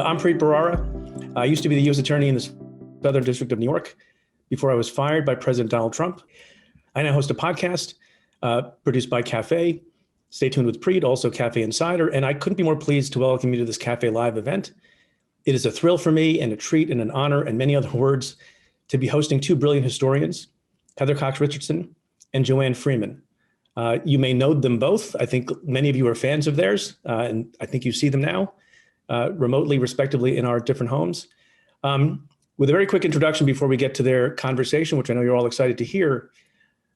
I'm Preet Bharara. I used to be the U.S. Attorney in the Southern District of New York before I was fired by President Donald Trump. I now host a podcast produced by Cafe. Stay tuned with Preet, also Cafe Insider. And I couldn't be more pleased to welcome you to this Cafe Live event. It is a thrill for me and a treat and an honor and many other words to be hosting two brilliant historians, Heather Cox Richardson and Joanne Freeman. You may know them both. I think many of you are fans of theirs, and I think you see them now remotely, respectively, in our different homes. With a very quick introduction before we get to their conversation, which I know you're all excited to hear,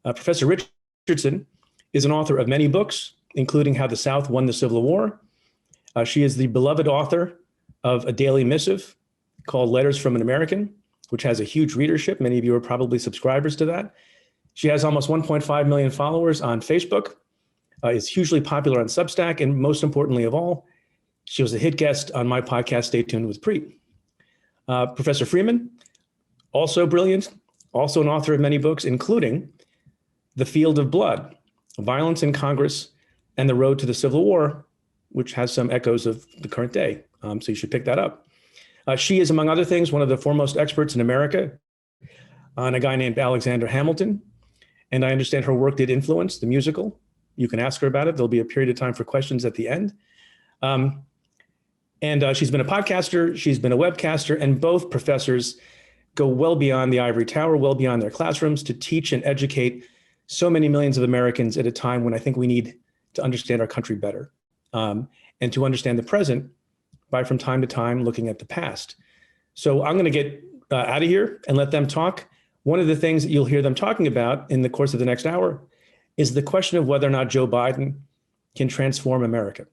Professor Richardson is an author of many books, including How the South Won the Civil War. She is the beloved author of a daily missive called Letters from an American, which has a huge readership. Many of you are probably subscribers to that. She has almost 1.5 million followers on Facebook, is hugely popular on Substack, and most importantly of all, she was a hit guest on my podcast, Stay Tuned with Preet. Professor Freeman, also brilliant, also an author of many books, including The Field of Blood, Violence in Congress, and The Road to the Civil War, which has some echoes of the current day. So you should pick that up. She is, among other things, one of the foremost experts in America on a guy named Alexander Hamilton. And I understand her work did influence the musical. You can ask her about it. There'll be a period of time for questions at the end. She's been a podcaster, she's been a webcaster, and both professors go well beyond the ivory tower, well beyond their classrooms to teach and educate so many millions of Americans at a time when I think we need to understand our country better and to understand the present by from time to time looking at the past. So I'm going to get out of here and let them talk. One of the things that you'll hear them talking about in the course of the next hour is the question of whether or not Joe Biden can transform America.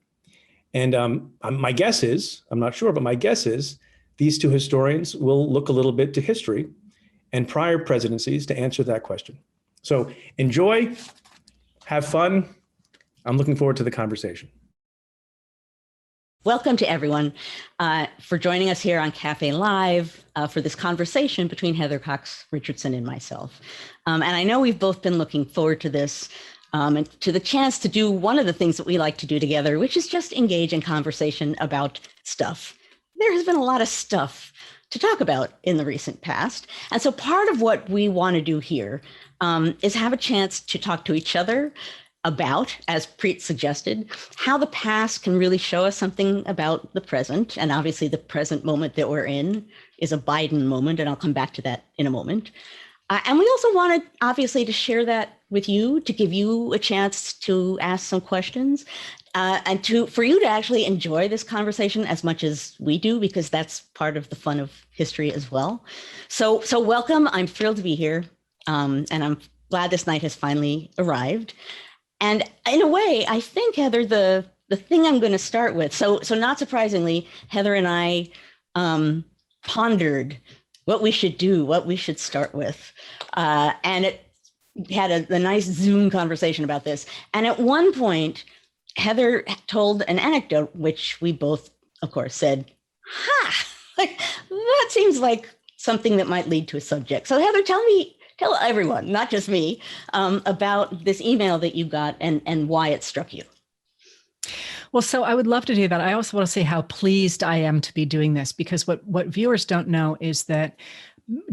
And my guess is, I'm not sure, but my guess is these two historians will look a little bit to history and prior presidencies to answer that question. So enjoy, have fun. I'm looking forward to the conversation. Welcome to everyone for joining us here on Cafe Live for this conversation between Heather Cox Richardson and myself. And I know we've both been looking forward to this and to the chance to do one of the things that we like to do together, which is just engage in conversation about stuff. There has been a lot of stuff to talk about in the recent past. And so part of what we want to do here is have a chance to talk to each other about, as Preet suggested, how the past can really show us something about the present. And obviously the present moment that we're in is a Biden moment, and I'll come back to that in a moment. And we also wanted, obviously, to share that with you, to give you a chance to ask some questions, and for you to actually enjoy this conversation as much as we do, because that's part of the fun of history as well. So welcome. I'm thrilled to be here, and I'm glad this night has finally arrived. And in a way, I think, Heather, the thing I'm going to start with, so not surprisingly, Heather and I pondered what we should do, what we should start with. And it had a nice Zoom conversation about this. And at one point, Heather told an anecdote, which we both, of course, said, that seems like something that might lead to a subject. So Heather, tell everyone, not just me, about this email that you got and why it struck you. Well, so I would love to do that. I also want to say how pleased I am to be doing this, because what viewers don't know is that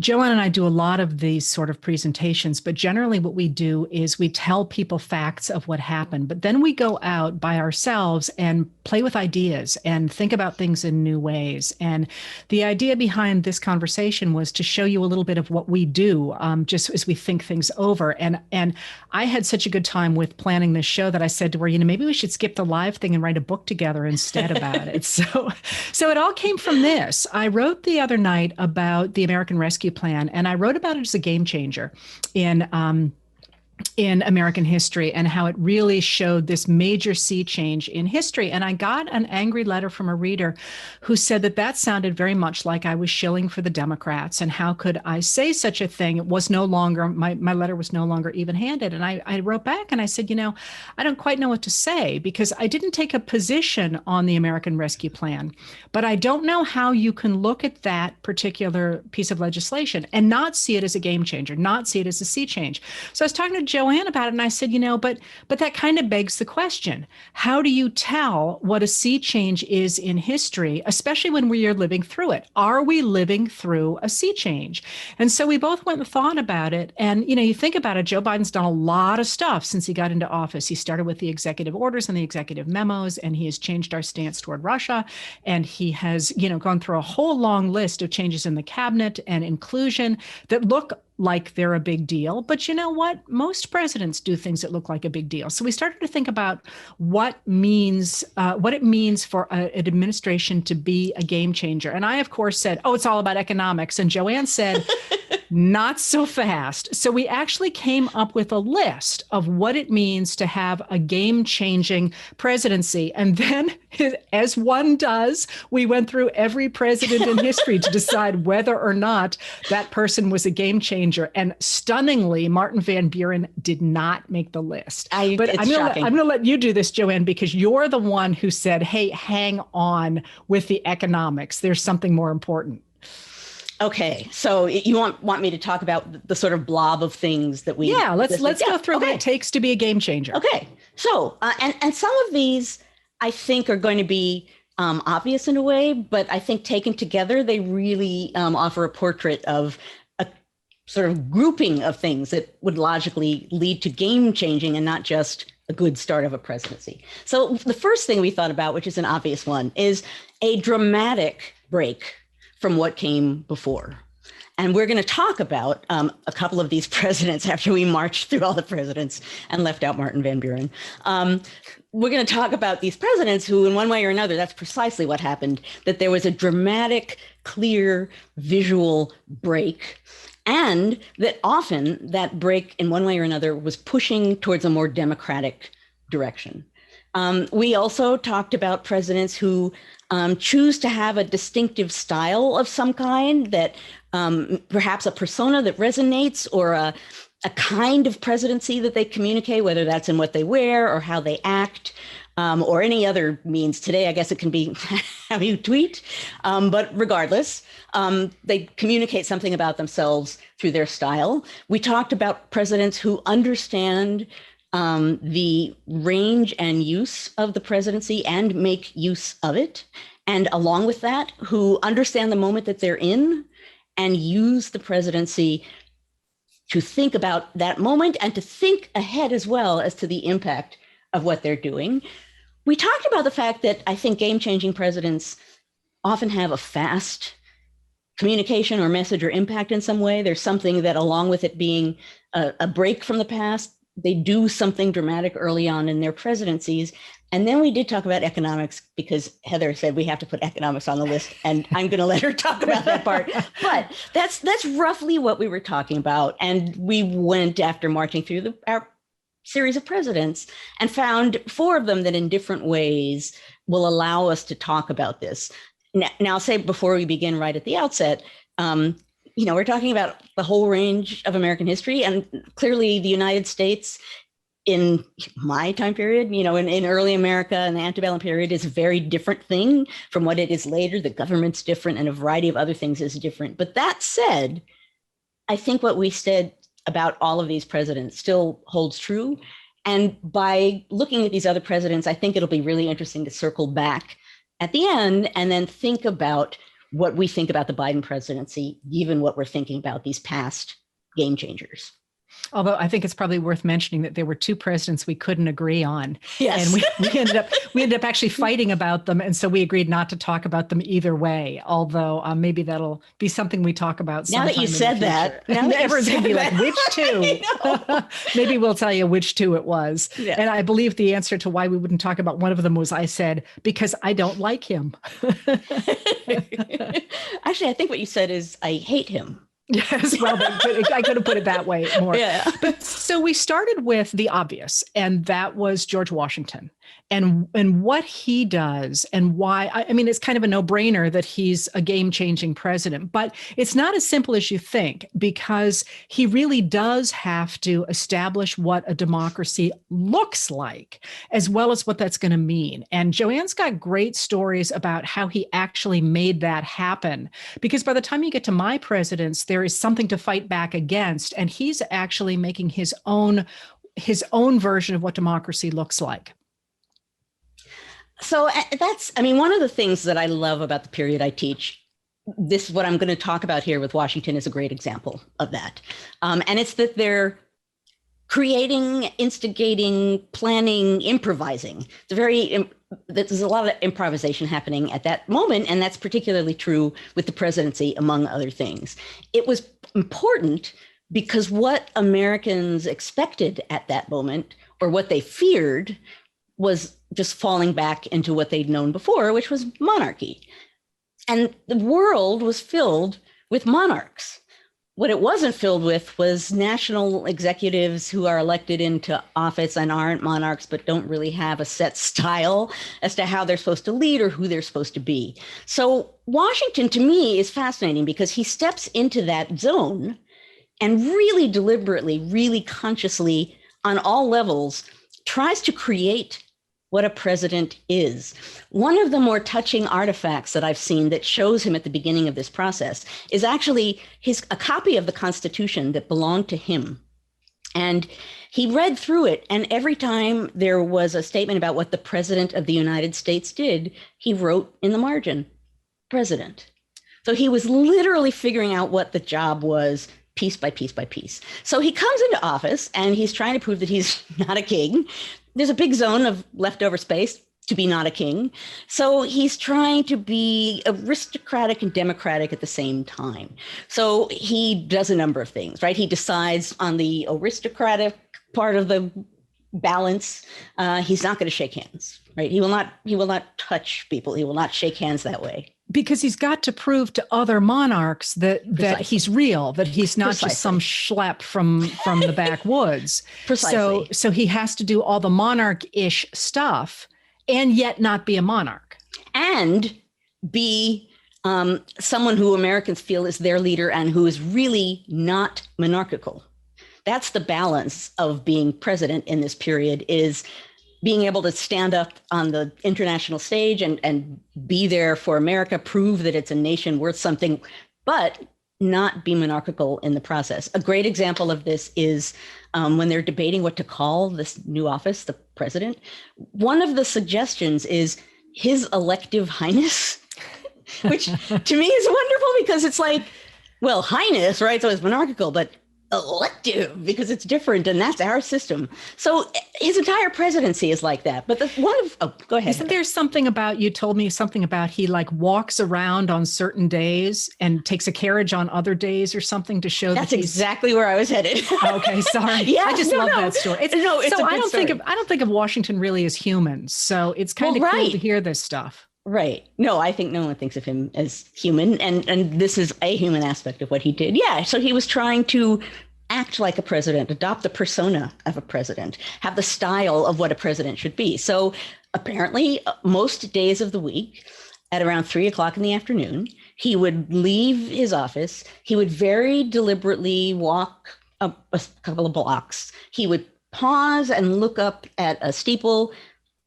Joanne and I do a lot of these sort of presentations, but generally what we do is we tell people facts of what happened, but then we go out by ourselves and play with ideas and think about things in new ways. And the idea behind this conversation was to show you a little bit of what we do, just as we think things over. And I had such a good time with planning this show that I said to her, maybe we should skip the live thing and write a book together instead about it. So it all came from this. I wrote the other night about the American Rescue Plan, and I wrote about it as a game changer in American history and how it really showed this major sea change in history. And I got an angry letter from a reader who said that sounded very much like I was shilling for the Democrats. And how could I say such a thing? It was no longer, my letter was no longer even-handed. And I wrote back and I said, I don't quite know what to say, because I didn't take a position on the American Rescue Plan, but I don't know how you can look at that particular piece of legislation and not see it as a game changer, not see it as a sea change. So I was talking to Joanne about it, and I said, but that kind of begs the question. How do you tell what a sea change is in history, especially when we are living through it? Are we living through a sea change? And so we both went and thought about it. And, you think about it, Joe Biden's done a lot of stuff since he got into office. He started with the executive orders and the executive memos, and he has changed our stance toward Russia. And he has, gone through a whole long list of changes in the cabinet and inclusion that look like they're a big deal. But you know what? Most presidents do things that look like a big deal. So we started to think about what it means for an administration to be a game changer. And I, of course, said, it's all about economics. And Joanne said, not so fast. So we actually came up with a list of what it means to have a game-changing presidency. And then, as one does, we went through every president in history to decide whether or not that person was a game changer. And stunningly, Martin Van Buren did not make the list. I'm going to let you do this, Joanne, because you're the one who said, hey, hang on with the economics. There's something more important. Okay, so you want me to talk about the sort of blob of things that we... Yeah, let's go through what it takes to be a game changer. Okay, so, and some of these I think are going to be obvious in a way, but I think taken together, they really offer a portrait of a sort of grouping of things that would logically lead to game changing and not just a good start of a presidency. So the first thing we thought about, which is an obvious one, is a dramatic break from what came before. And we're going to talk about a couple of these presidents after we marched through all the presidents and left out Martin Van Buren. We're going to talk about these presidents who, in one way or another, that's precisely what happened, that there was a dramatic, clear, visual break, and that often that break, in one way or another, was pushing towards a more democratic direction. We also talked about presidents who choose to have a distinctive style of some kind, that perhaps a persona that resonates, or a kind of presidency that they communicate, whether that's in what they wear or how they act, or any other means. Today, I guess it can be how you tweet, but regardless, they communicate something about themselves through their style. We talked about presidents who understand the range and use of the presidency and make use of it. And along with that, who understand the moment that they're in and use the presidency to think about that moment and to think ahead as well as to the impact of what they're doing. We talked about the fact that I think game-changing presidents often have a fast communication or message or impact in some way. There's something that, along with it being a break from the past, they do something dramatic early on in their presidencies. And then we did talk about economics because Heather said we have to put economics on the list, and I'm going to let her talk about that part. But that's roughly what we were talking about. And we went, after marching through our series of presidents, and found 4 of them that in different ways will allow us to talk about this. Now I'll say before we begin right at the outset, we're talking about the whole range of American history, and clearly the United States in my time period, in early America and the antebellum period, is a very different thing from what it is later. The government's different, and a variety of other things is different. But that said, I think what we said about all of these presidents still holds true. And by looking at these other presidents, I think it'll be really interesting to circle back at the end and then think about what we think about the Biden presidency, given what we're thinking about these past game changers. Although I think it's probably worth mentioning that there were 2 presidents we couldn't agree on. Yes. And we ended up actually fighting about them. And so we agreed not to talk about them either way. Although maybe that'll be something we talk about sometime. Now that you said that, everyone's going to be like, which 2? Maybe we'll tell you which 2 it was. Yeah. And I believe the answer to why we wouldn't talk about one of them was, I said, because I don't like him. Actually, I think what you said is, I hate him. Yes, well, I could have put it that way more. Yeah. But so we started with the obvious, and that was George Washington and what he does and why. I mean, it's kind of a no-brainer that he's a game-changing president, but it's not as simple as you think, because he really does have to establish what a democracy looks like, as well as what that's going to mean. And Joanne's got great stories about how he actually made that happen, because by the time you get to my presidents, they're there is something to fight back against. And he's actually making his own version of what democracy looks like. So one of the things that I love about the period I teach, this, what I'm going to talk about here with Washington, is a great example of that. And it's that they're creating, instigating, planning, improvising. There's a lot of improvisation happening at that moment, and that's particularly true with the presidency, among other things. It was important because what Americans expected at that moment, or what they feared, was just falling back into what they'd known before, which was monarchy. And the world was filled with monarchs. What it wasn't filled with was national executives who are elected into office and aren't monarchs, but don't really have a set style as to how they're supposed to lead or who they're supposed to be. So Washington, to me, is fascinating because he steps into that zone and really deliberately, really consciously, on all levels, tries to create what a president is. One of the more touching artifacts that I've seen that shows him at the beginning of this process is actually a copy of the Constitution that belonged to him. And he read through it, and every time there was a statement about what the President of the United States did, he wrote in the margin, President. So he was literally figuring out what the job was, piece by piece by piece. So he comes into office and he's trying to prove that he's not a king. There's a big zone of leftover space to be not a king. So he's trying to be aristocratic and democratic at the same time. So he does a number of things, right? He decides on the aristocratic part of the balance, he's not going to shake hands, right? He will not touch people. He will not shake hands that way. Because he's got to prove to other monarchs that he's real, that he's not Precisely. just some schlep from the backwoods. Precisely. So he has to do all the monarch-ish stuff and yet not be a monarch. And be someone who Americans feel is their leader and who is really not monarchical. That's the balance of being president in this period, is being able to stand up on the international stage and be there for America, prove that it's a nation worth something, but not be monarchical in the process. A great example of this is when they're debating what to call this new office, the president. One of the suggestions is His Elective Highness, which to me is wonderful because it's like, well, highness, right? So it's monarchical, but elective because it's different, and that's our system. So his entire presidency is like that. But go ahead. Isn't there something about, you told me something about he like walks around on certain days and takes a carriage on other days or something to show that's that he's exactly where I was headed. Okay, sorry. Yeah, I just love that story. It's so I don't think of Washington really as human. So it's kind of cool to hear this stuff. Right. No, I think no one thinks of him as human. And this is a human aspect of what he did. Yeah. So he was trying to act like a president, adopt the persona of a president, have the style of what a president should be. So apparently most days of the week at around 3:00 in the afternoon, he would leave his office. He would very deliberately walk a couple of blocks. He would pause and look up at a steeple,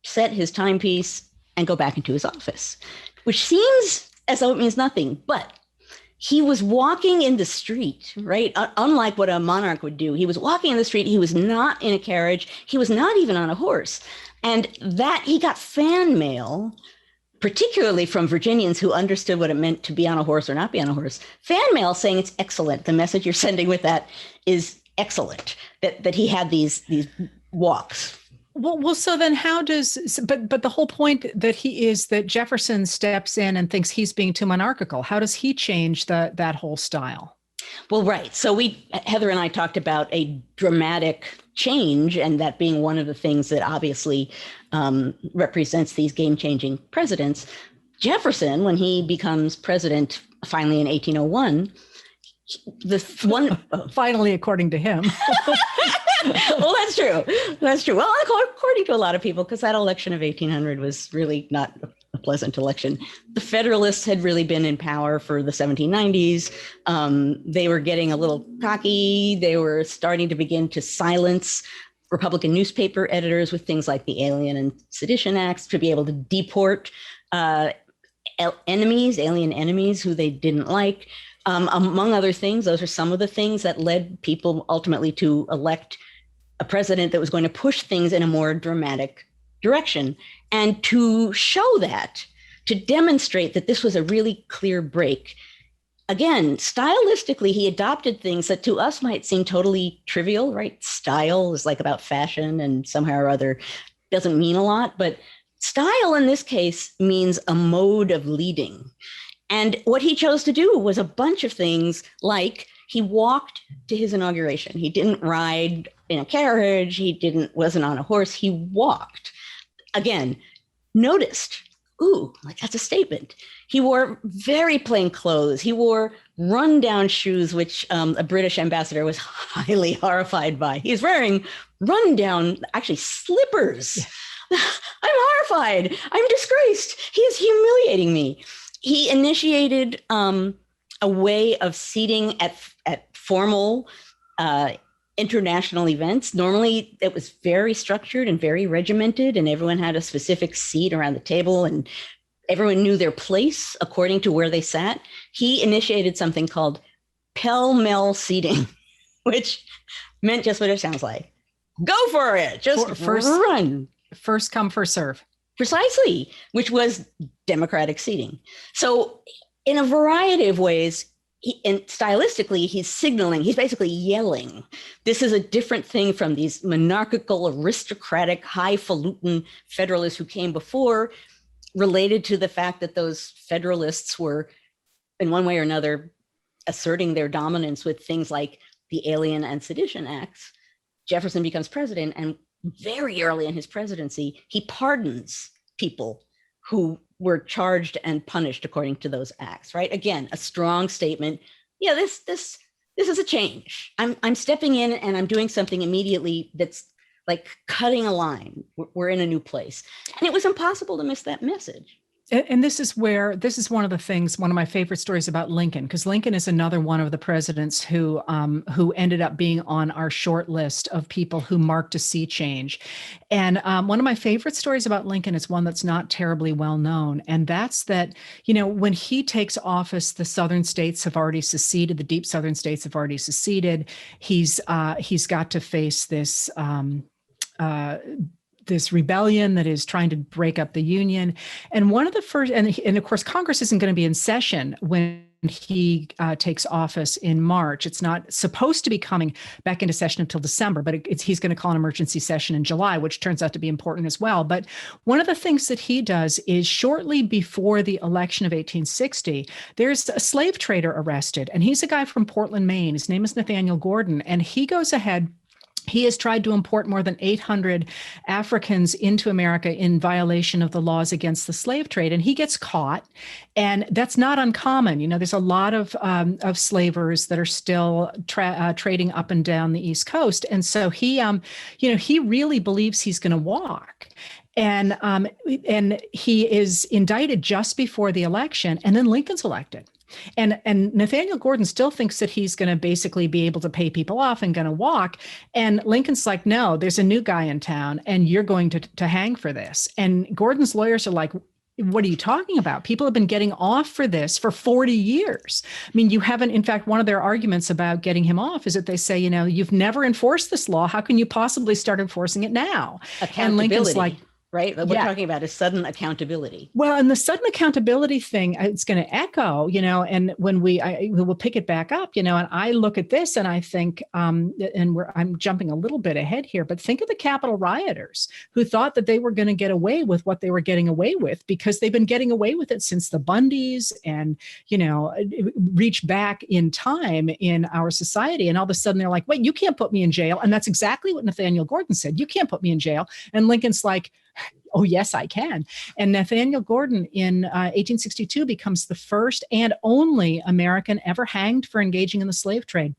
set his timepiece, and go back into his office, which seems as though it means nothing, but he was walking in the street, right? Unlike what a monarch would do. He was walking in the street. He was not in a carriage. He was not even on a horse. And that he got fan mail, particularly from Virginians who understood what it meant to be on a horse or not be on a horse. Fan mail saying it's excellent. The message you're sending with that is excellent, that he had these walks. Well, so then but the whole point that Jefferson steps in and thinks he's being too monarchical. How does he change that whole style? Well, right. So Heather and I talked about a dramatic change, and that being one of the things that obviously represents these game-changing presidents. Jefferson, when he becomes president finally in 1801, finally, according to him. Well, that's true. That's true. Well, according to a lot of people, because that election of 1800 was really not a pleasant election. The Federalists had really been in power for the 1790s. They were getting a little cocky. They were starting to begin to silence Republican newspaper editors with things like the Alien and Sedition Acts to be able to deport alien enemies who they didn't like. Among other things, those are some of the things that led people ultimately to elect a president that was going to push things in a more dramatic direction. And to show that, to demonstrate that this was a really clear break, again, stylistically, he adopted things that to us might seem totally trivial, right? Style is like about fashion and somehow or other doesn't mean a lot, but style in this case means a mode of leading. And what he chose to do was a bunch of things, like he walked to his inauguration. He didn't ride in a carriage. Wasn't on a horse. He walked. Again, noticed, ooh, like that's a statement. He wore very plain clothes. He wore rundown shoes, which a British ambassador was highly horrified by. He's wearing rundown, actually slippers. Yeah. I'm horrified. I'm disgraced. He is humiliating me. He initiated a way of seating at formal international events. Normally, it was very structured and very regimented, and everyone had a specific seat around the table, and everyone knew their place according to where they sat. He initiated something called pell-mell seating, which meant just what it sounds like. Go for it. Just run. First come, first serve. Precisely, which was democratic seating. So in a variety of ways, and stylistically, he's signaling, he's basically yelling. This is a different thing from these monarchical, aristocratic, highfalutin Federalists who came before, related to the fact that those Federalists were, in one way or another, asserting their dominance with things like the Alien and Sedition Acts. Jefferson becomes president, and very early in his presidency, he pardons people who were charged and punished according to those acts, right? Again, a strong statement. Yeah, this is a change. I'm stepping in and I'm doing something immediately that's like cutting a line. We're in a new place. And it was impossible to miss that message. And this is one of the things, one of my favorite stories about Lincoln, because Lincoln is another one of the presidents who ended up being on our short list of people who marked a sea change. And one of my favorite stories about Lincoln is one that's not terribly well known. And that's that, when he takes office, the southern states have already seceded. The deep southern states have already seceded. He's got to face this rebellion that is trying to break up the Union. And one of the first, and of course, Congress isn't going to be in session when he takes office in March. It's not supposed to be coming back into session until December, but he's going to call an emergency session in July, which turns out to be important as well. But one of the things that he does is shortly before the election of 1860, there's a slave trader arrested, and he's a guy from Portland, Maine. His name is Nathaniel Gordon, and he goes ahead. He has tried to import more than 800 Africans into America in violation of the laws against the slave trade, and he gets caught. And that's not uncommon. There's a lot of slavers that are still trading up and down the East Coast, and so he really believes he's going to walk. And he is indicted just before the election, and then Lincoln's elected. And Nathaniel Gordon still thinks that he's going to basically be able to pay people off and going to walk. And Lincoln's like, no, there's a new guy in town and you're going to hang for this. And Gordon's lawyers are like, what are you talking about? People have been getting off for this for 40 years. I mean, you haven't, in fact, one of their arguments about getting him off is that they say, you've never enforced this law. How can you possibly start enforcing it now? And Lincoln's like, right? What we're talking about is sudden accountability. Well, and the sudden accountability thing, it's going to echo, and when we will pick it back up, and I look at this and I think, I'm jumping a little bit ahead here, but think of the Capitol rioters who thought that they were going to get away with what they were getting away with because they've been getting away with it since the Bundys and, reach back in time in our society. And all of a sudden they're like, wait, you can't put me in jail. And that's exactly what Nathaniel Gordon said. You can't put me in jail. And Lincoln's like, oh, yes, I can. And Nathaniel Gordon in 1862 becomes the first and only American ever hanged for engaging in the slave trade.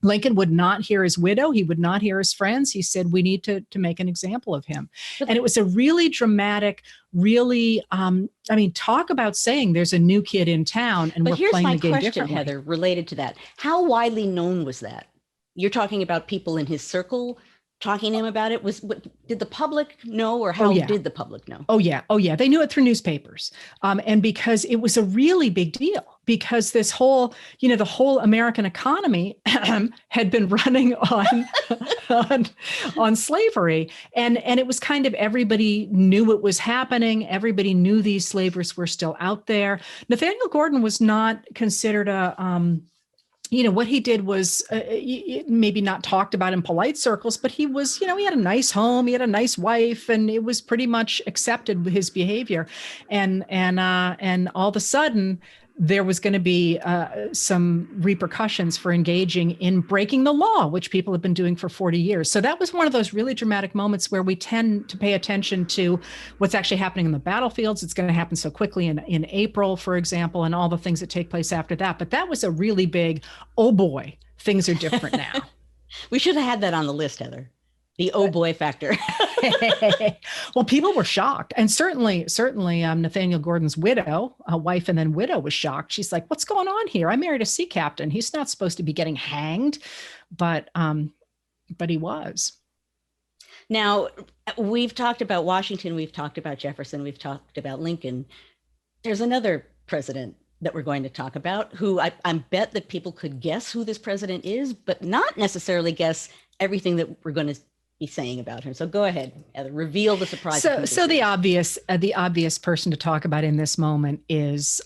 Lincoln would not hear his widow. He would not hear his friends. He said, we need to make an example of him. And it was a really dramatic, really, talk about saying there's a new kid in town and we're playing the game differently. But here's my question, Heather, related to that. How widely known was that? You're talking about people in his circle. talking to him about it? Did the public know, or how did the public know? Oh yeah. They knew it through newspapers. And because it was a really big deal, because this whole, the whole American economy had been running on slavery. And it was kind of, everybody knew it was happening. Everybody knew these slavers were still out there. Nathaniel Gordon was not considered what he did was maybe not talked about in polite circles, but he was, he had a nice home, he had a nice wife, and it was pretty much accepted with his behavior. And all of a sudden, there was going to be some repercussions for engaging in breaking the law, which people have been doing for 40 years. So that was one of those really dramatic moments where we tend to pay attention to what's actually happening in the battlefields. It's going to happen so quickly in April, for example, and all the things that take place after that. But that was a really big, oh boy, things are different now. We should have had that on the list, Heather. The oh boy factor. Well, people were shocked. And certainly Nathaniel Gordon's widow, wife and then widow, was shocked. She's like, what's going on here? I married a sea captain. He's not supposed to be getting hanged, but he was. Now, we've talked about Washington, we've talked about Jefferson, we've talked about Lincoln. There's another president that we're going to talk about who I bet that people could guess who this president is, but not necessarily guess everything that we're going to be saying about him. So go ahead, Heather, reveal the surprise. So the obvious person to talk about in this moment is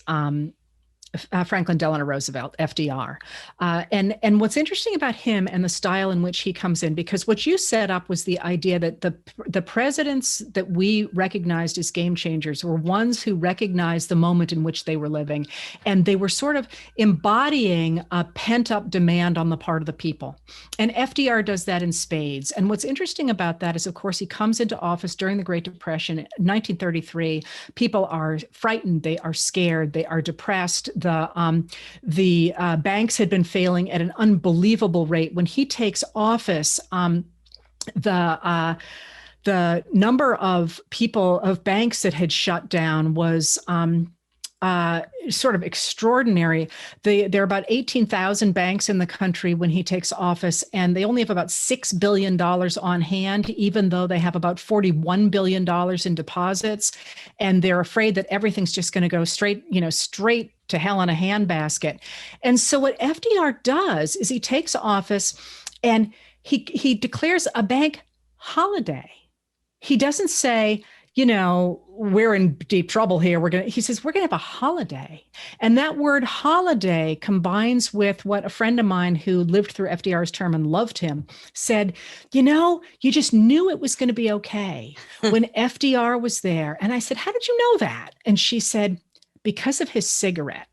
Franklin Delano Roosevelt, FDR. And what's interesting about him and the style in which he comes in, because what you set up was the idea that the presidents that we recognized as game changers were ones who recognized the moment in which they were living. And they were sort of embodying a pent-up demand on the part of the people. And FDR does that in spades. And what's interesting about that is, of course, he comes into office during the Great Depression, 1933. People are frightened. They are scared. They are depressed. The banks had been failing at an unbelievable rate. When he takes office, the number of banks that had shut down was sort of extraordinary. There are about 18,000 banks in the country when he takes office, and they only have about $6 billion on hand, even though they have about $41 billion in deposits. And they're afraid that everything's just going to go straight to hell in a handbasket. And so what FDR does is he takes office and he declares a bank holiday. He doesn't say, we're in deep trouble here. He says, we're going to have a holiday. And that word holiday combines with what a friend of mine who lived through FDR's term and loved him said, you just knew it was going to be okay when FDR was there. And I said, how did you know that? And she said, because of his cigarette.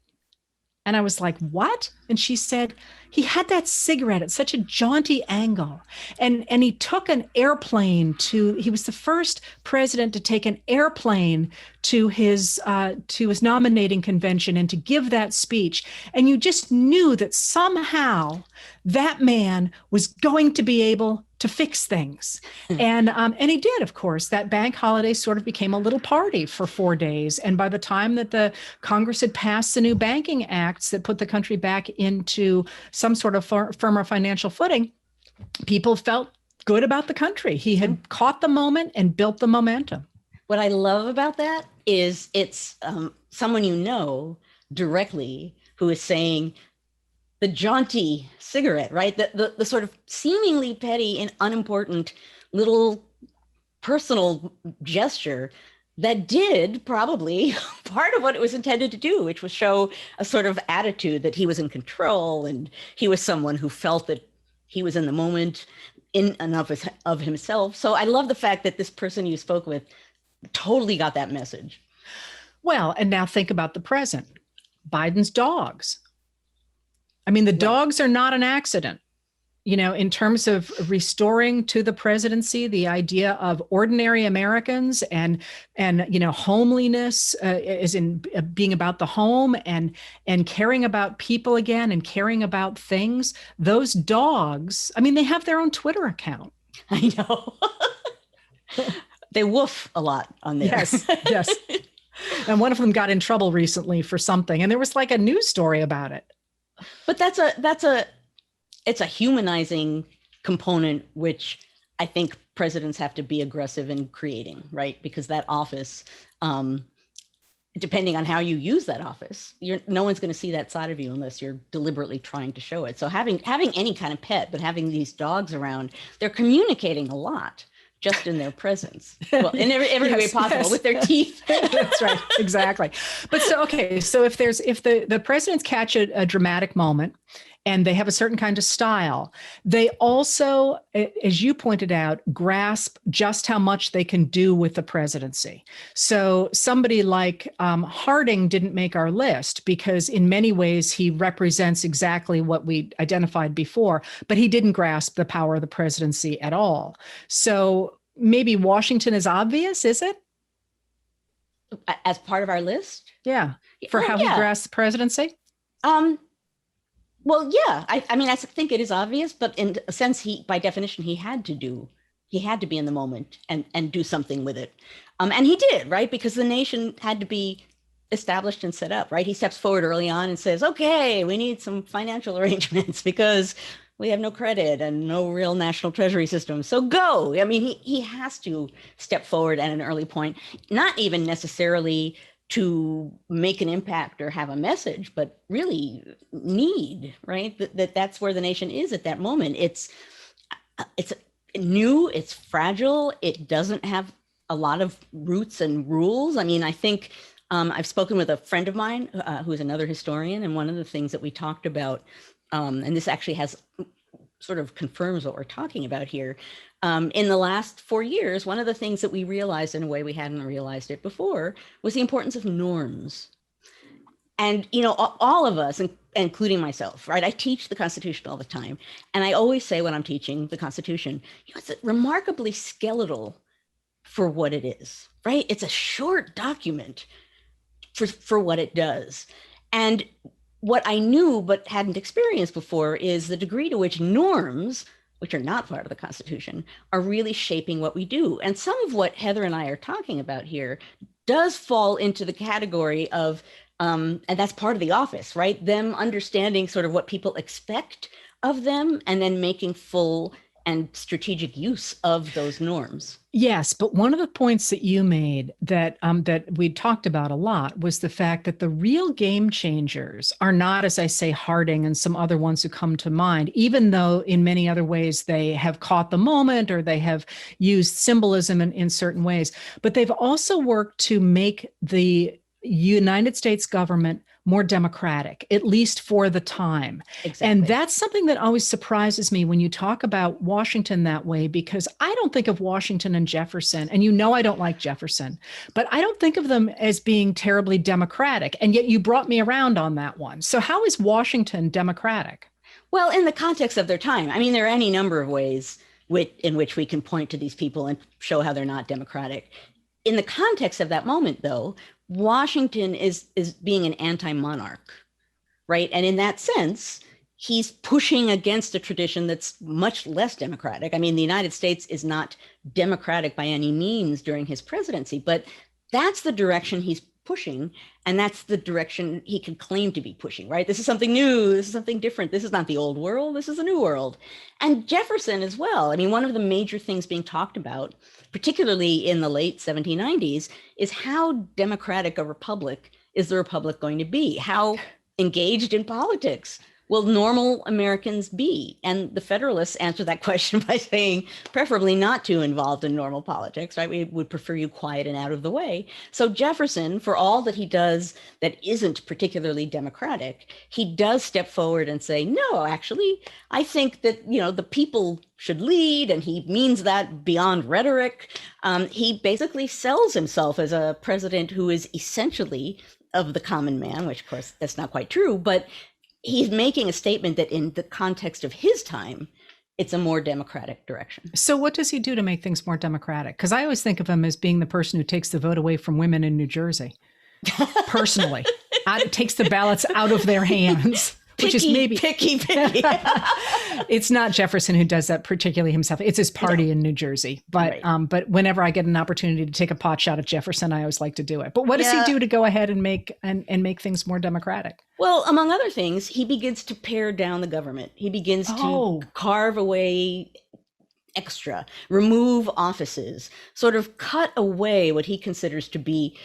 And I was like, what? And she said, he had that cigarette at such a jaunty angle. And he took an airplane he was the first president to take an airplane to his nominating convention and to give that speech. And you just knew that somehow that man was going to be able to fix things. And he did, of course. That bank holiday sort of became a little party for 4 days. And by the time that the Congress had passed the new banking acts that put the country back into some sort of firmer financial footing, people felt good about the country. He had caught the moment and built the momentum. What I love about that is it's someone directly who is saying, the jaunty cigarette, right? The sort of seemingly petty and unimportant little personal gesture that did probably part of what it was intended to do, which was show a sort of attitude that he was in control and he was someone who felt that he was in the moment in and of himself. So I love the fact that this person you spoke with totally got that message. Well, and now think about the present. Biden's dogs. I mean, the dogs are not an accident, in terms of restoring to the presidency the idea of ordinary Americans and homeliness, as in being about the home and caring about people again and caring about things. Those dogs, I mean, they have their own Twitter account. I know. They woof a lot on there. Yes. And one of them got in trouble recently for something, and there was like a news story about it. But it's a humanizing component, which I think presidents have to be aggressive in creating, right? Because that office, depending on how you use that office, no one's going to see that side of you unless you're deliberately trying to show it. So having any kind of pet, but having these dogs around, they're communicating a lot just in their presence. Well, in every way possible, with their teeth. That's right. Exactly. But so, okay. So if the presidents catch a dramatic moment and they have a certain kind of style, they also, as you pointed out, grasp just how much they can do with the presidency. So somebody like Harding didn't make our list because in many ways he represents exactly what we identified before, but he didn't grasp the power of the presidency at all. So maybe Washington is obvious, is it? As part of our list? Yeah. For how he grasped the presidency? Well, yeah, I mean, I think it is obvious, but in a sense, by definition, he had to be in the moment and do something with it. And he did, right? Because the nation had to be established and set up, right? He steps forward early on and says, okay, we need some financial arrangements because we have no credit and no real national treasury system. So go. I mean, he has to step forward at an early point, not even necessarily to make an impact or have a message, but really need, right? That's where the nation is at that moment. It's new, it's fragile, it doesn't have a lot of roots and rules. I mean, I think I've spoken with a friend of mine who's another historian, and one of the things that we talked about, and this actually sort of confirms what we're talking about here. In the last 4 years, one of the things that we realized in a way we hadn't realized it before was the importance of norms. And, all of us, including myself, right? I teach the Constitution all the time. And I always say when I'm teaching the Constitution, it's remarkably skeletal for what it is, right? It's a short document for what it does. And what I knew but hadn't experienced before is the degree to which norms, which are not part of the Constitution, are really shaping what we do. And some of what Heather and I are talking about here does fall into the category of, and that's part of the office, right? Them understanding sort of what people expect of them and then making full and strategic use of those norms. Yes, but one of the points that you made that we talked about a lot was the fact that the real game changers are not, as I say, Harding and some other ones who come to mind, even though in many other ways they have caught the moment or they have used symbolism in certain ways, but they've also worked to make the United States government more democratic, at least for the time. Exactly. And that's something that always surprises me when you talk about Washington that way, because I don't think of Washington and Jefferson, and I don't like Jefferson, but I don't think of them as being terribly democratic. And yet you brought me around on that one. So how is Washington democratic? Well, in the context of their time, I mean, there are any number of ways in which we can point to these people and show how they're not democratic. In the context of that moment, though, Washington is being an anti-monarch, right? And in that sense, he's pushing against a tradition that's much less democratic. I mean, the United States is not democratic by any means during his presidency, but that's the direction he's pushing, and that's the direction he can claim to be pushing, right? This is something new. This is something different. This is not the old world. This is a new world. And Jefferson as well. I mean, one of the major things being talked about, particularly in the late 1790s, is how democratic a republic is the republic going to be? How engaged in politics will normal Americans be? And the Federalists answer that question by saying, preferably not too involved in normal politics, right? We would prefer you quiet and out of the way. So Jefferson, for all that he does that isn't particularly democratic, he does step forward and say, no, actually, I think that, the people should lead, and he means that beyond rhetoric. He basically sells himself as a president who is essentially of the common man, which of course that's not quite true, but he's making a statement that in the context of his time, it's a more democratic direction. So what does he do to make things more democratic? Because I always think of him as being the person who takes the vote away from women in New Jersey, personally. Takes the ballots out of their hands. Which is maybe picky. It's not Jefferson who does that particularly himself. It's his party in New Jersey. But Right. But whenever I get an opportunity to take a pot shot at Jefferson, I always like to do it. But what does he do to go ahead and make things more democratic? Well, among other things, he begins to pare down the government. He begins to carve away extra, remove offices, sort of cut away what he considers to be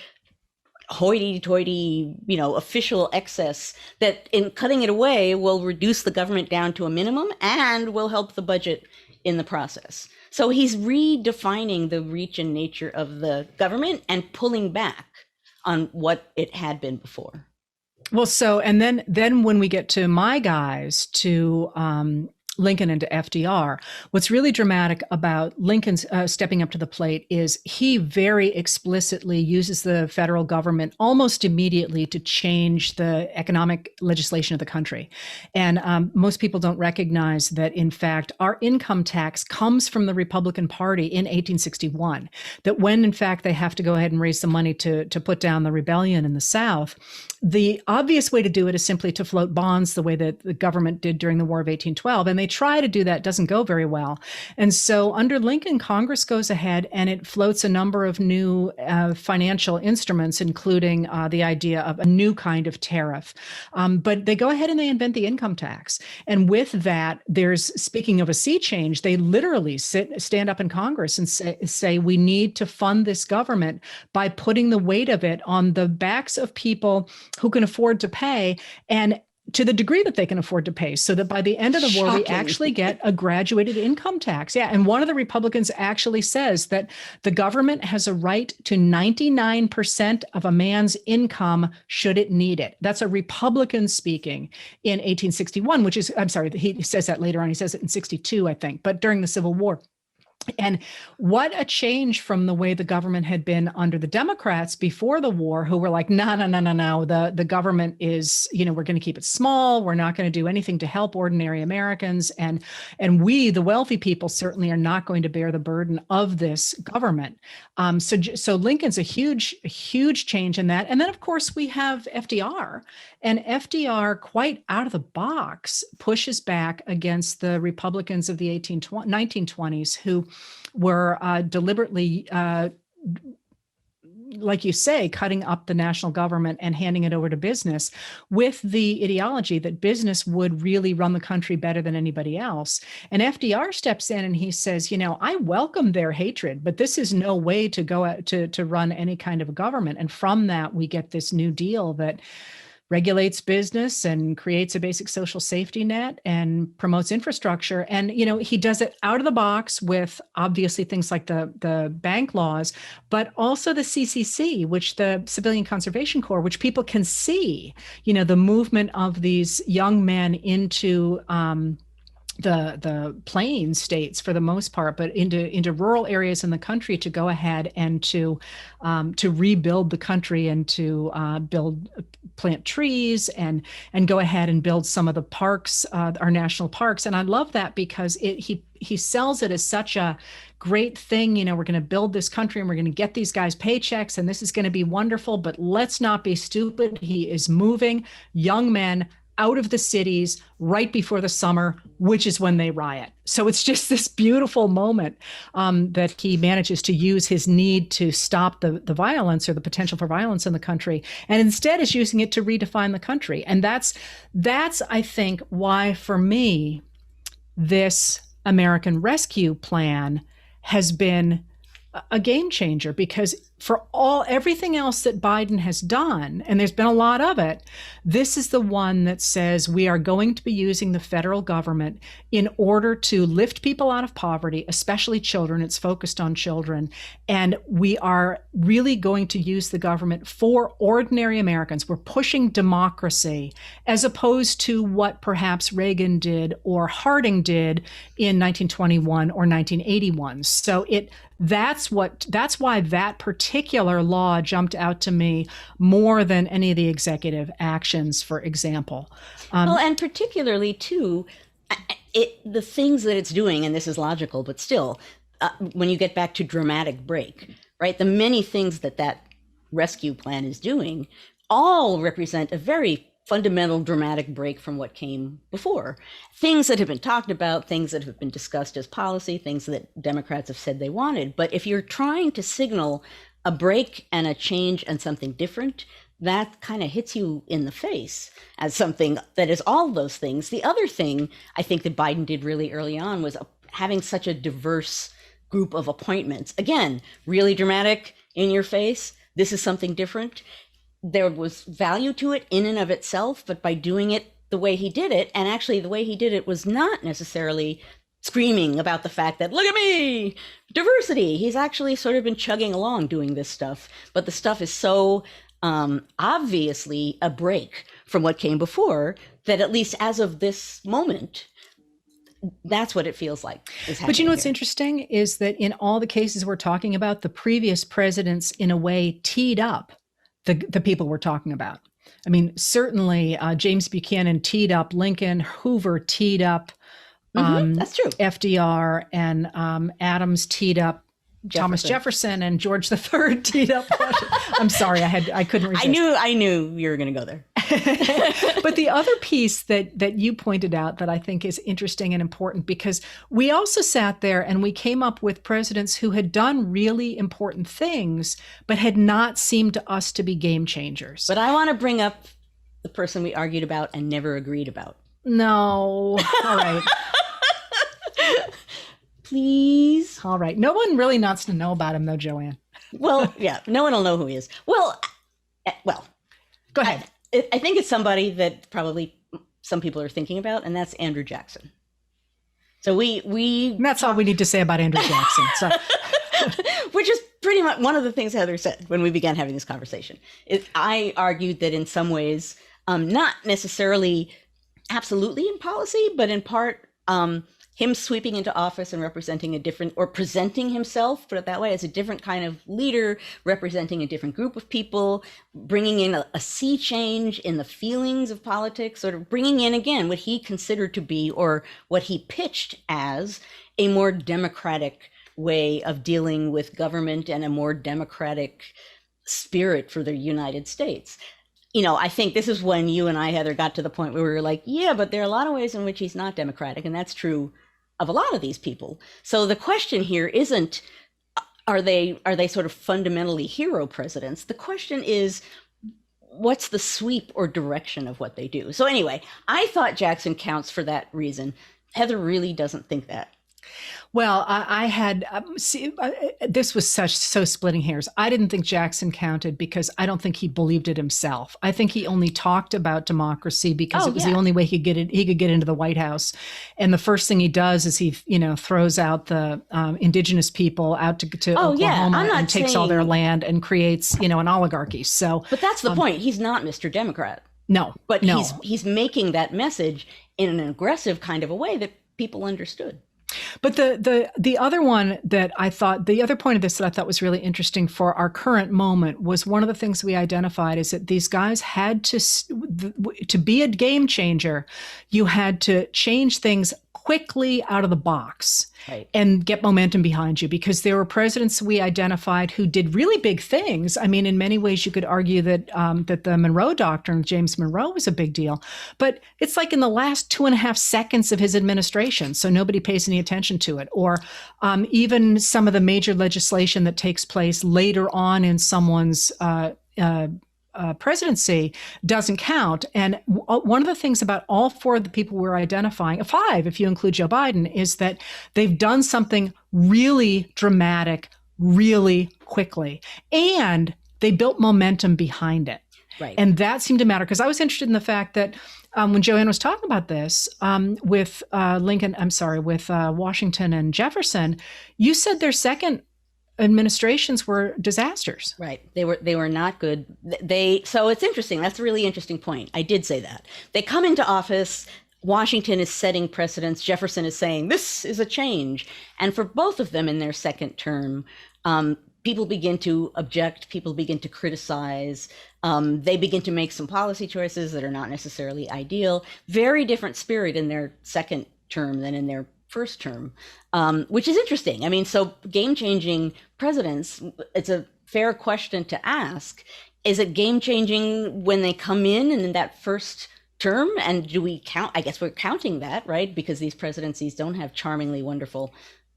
hoity-toity, official excess, that in cutting it away will reduce the government down to a minimum and will help the budget in the process. So he's redefining the reach and nature of the government and pulling back on what it had been before. Well, so, and then when we get to my guys, to Lincoln and to FDR, what's really dramatic about Lincoln's stepping up to the plate is he very explicitly uses the federal government almost immediately to change the economic legislation of the country. And most people don't recognize that, in fact, our income tax comes from the Republican Party in 1861, that when, in fact, they have to go ahead and raise some money to put down the rebellion in the South, the obvious way to do it is simply to float bonds the way that the government did during the War of 1812. And they try to do that, doesn't go very well. And so under Lincoln, Congress goes ahead and it floats a number of new financial instruments, including the idea of a new kind of tariff. But they go ahead and they invent the income tax. And with that, speaking of a sea change, they literally stand up in Congress and say, we need to fund this government by putting the weight of it on the backs of people who can afford to pay, and to the degree that they can afford to pay, so that by the end of the war, we actually get a graduated income tax. Yeah. And one of the Republicans actually says that the government has a right to 99% of a man's income should it need it. That's a Republican speaking in 1861, which is, I'm sorry, he says that later on. He says it in 62, I think, but during the Civil War. And what a change from the way the government had been under the Democrats before the war, who were like, no. The government is, we're going to keep it small. We're not going to do anything to help ordinary Americans. And we, the wealthy people, certainly are not going to bear the burden of this government. So Lincoln's a huge change in that. And then, of course, we have FDR. And FDR, quite out of the box, pushes back against the Republicans of the 1920s, who were deliberately, like you say, cutting up the national government and handing it over to business, with the ideology that business would really run the country better than anybody else. And FDR steps in and he says, I welcome their hatred, but this is no way to go out to run any kind of a government. And from that, we get this New Deal that regulates business and creates a basic social safety net and promotes infrastructure. And, he does it out of the box with obviously things like the bank laws, but also the CCC, which the Civilian Conservation Corps, which people can see, the movement of these young men into the plain states for the most part, but into rural areas in the country, to go ahead and to rebuild the country and to plant trees and go ahead and build some of the parks, our national parks. And I love that because he sells it as such a great thing. We're going to build this country and we're going to get these guys paychecks and this is going to be wonderful, but let's not be stupid. He is moving young men out of the cities right before the summer, which is when they riot. So it's just this beautiful moment that he manages to use his need to stop the violence or the potential for violence in the country, and instead is using it to redefine the country. And that's I think, why for me, this American Rescue Plan has been a game changer, because for everything else that Biden has done, and there's been a lot of it, this is the one that says we are going to be using the federal government in order to lift people out of poverty, especially children. It's focused on children. And we are really going to use the government for ordinary Americans. We're pushing democracy, as opposed to what perhaps Reagan did or Harding did in 1921 or 1981. So that's why that particular law jumped out to me more than any of the executive actions, for example. Well, and particularly too, the things that it's doing, and this is logical, but still, when you get back to dramatic break, right? The many things that rescue plan is doing all represent a very fundamental dramatic break from what came before. Things that have been talked about, things that have been discussed as policy, things that Democrats have said they wanted. But if you're trying to signal a break and a change and something different, that kind of hits you in the face as something that is all those things. The other thing I think that Biden did really early on was having such a diverse group of appointments. Again, really dramatic, in your face. This is something different. There was value to it in and of itself, but by doing it the way he did it, and actually the way he did it was not necessarily screaming about the fact that, look at me, diversity. He's actually sort of been chugging along doing this stuff, but the stuff is so obviously a break from what came before that, at least as of this moment, that's what it feels like is happening. But you know what's here. interesting is that in all the cases we're talking about, the previous presidents in a way teed up the people we're talking about. I mean, certainly James Buchanan teed up Lincoln, Hoover teed up That's true. FDR, and Adams teed up Thomas Jefferson, and George III teed up Washington. I'm sorry, I couldn't resist. I knew you were going to go there. But the other piece that you pointed out that I think is interesting and important, because we also sat there and we came up with presidents who had done really important things, but had not seemed to us to be game changers. But I want to bring up the person we argued about and never agreed about. No. All right. Please. All right. No one really wants to know about him, though, Joanne. Well, yeah, no one will know who he is. Well, Go ahead. I think it's somebody that probably some people are thinking about, and that's Andrew Jackson. So we And that's all we need to say about Andrew Jackson. So, which is pretty much one of the things Heather said when we began having this conversation. I argued that in some ways, not necessarily absolutely in policy, but in part, him sweeping into office and representing a different, or presenting himself, put it that way, as a different kind of leader, representing a different group of people, bringing in a sea change in the feelings of politics, sort of bringing in, again, what he considered to be, or what he pitched as, a more democratic way of dealing with government and a more democratic spirit for the United States. You know, I think this is when you and I, Heather, got to the point where we were like, yeah, but there are a lot of ways in which he's not democratic, and that's true of a lot of these people. So the question here isn't, are they sort of fundamentally hero presidents? The question is, what's the sweep or direction of what they do? So anyway, I thought Jackson counts for that reason. Heather really doesn't think that. well, I had, this was so splitting hairs. I didn't think Jackson counted because I don't think he believed it himself. I think he only talked about democracy because it was the only way he could get into the White House. And the first thing he does is he, throws out the indigenous people out to Oklahoma and takes all their land and creates, an oligarchy. So, but that's the point. He's not Mr. Democrat. No, but he's making that message in an aggressive kind of a way that people understood. But the other one that I thought, the other point of this that I thought was really interesting for our current moment was one of the things we identified is that these guys had to be a game changer. You had to change things quickly out of the box and get momentum behind you, because there were presidents we identified who did really big things. I mean, in many ways, you could argue that that the Monroe Doctrine, James Monroe, was a big deal. But it's like in the last 2.5 seconds of his administration, so nobody pays any attention to it. Or even some of the major legislation that takes place later on in someone's presidency doesn't count. And one of the things about all 4 of the people we're identifying, 5 if you include Joe Biden, is that they've done something really dramatic, really quickly, and they built momentum behind it. Right. And that seemed to matter, because I was interested in the fact that when Joanne was talking about this with Washington and Jefferson, you said their second administrations were disasters. Right. They were not good. So it's interesting. That's a really interesting point. I did say that. They come into office, Washington is setting precedents, Jefferson is saying, this is a change. And for both of them in their second term, people begin to object, people begin to criticize, they begin to make some policy choices that are not necessarily ideal. Very different spirit in their second term than in their first term, which is interesting. I mean, so game-changing presidents, it's a fair question to ask. Is it game-changing when they come in that first term? And do we count? I guess we're counting that, right? Because these presidencies don't have charmingly wonderful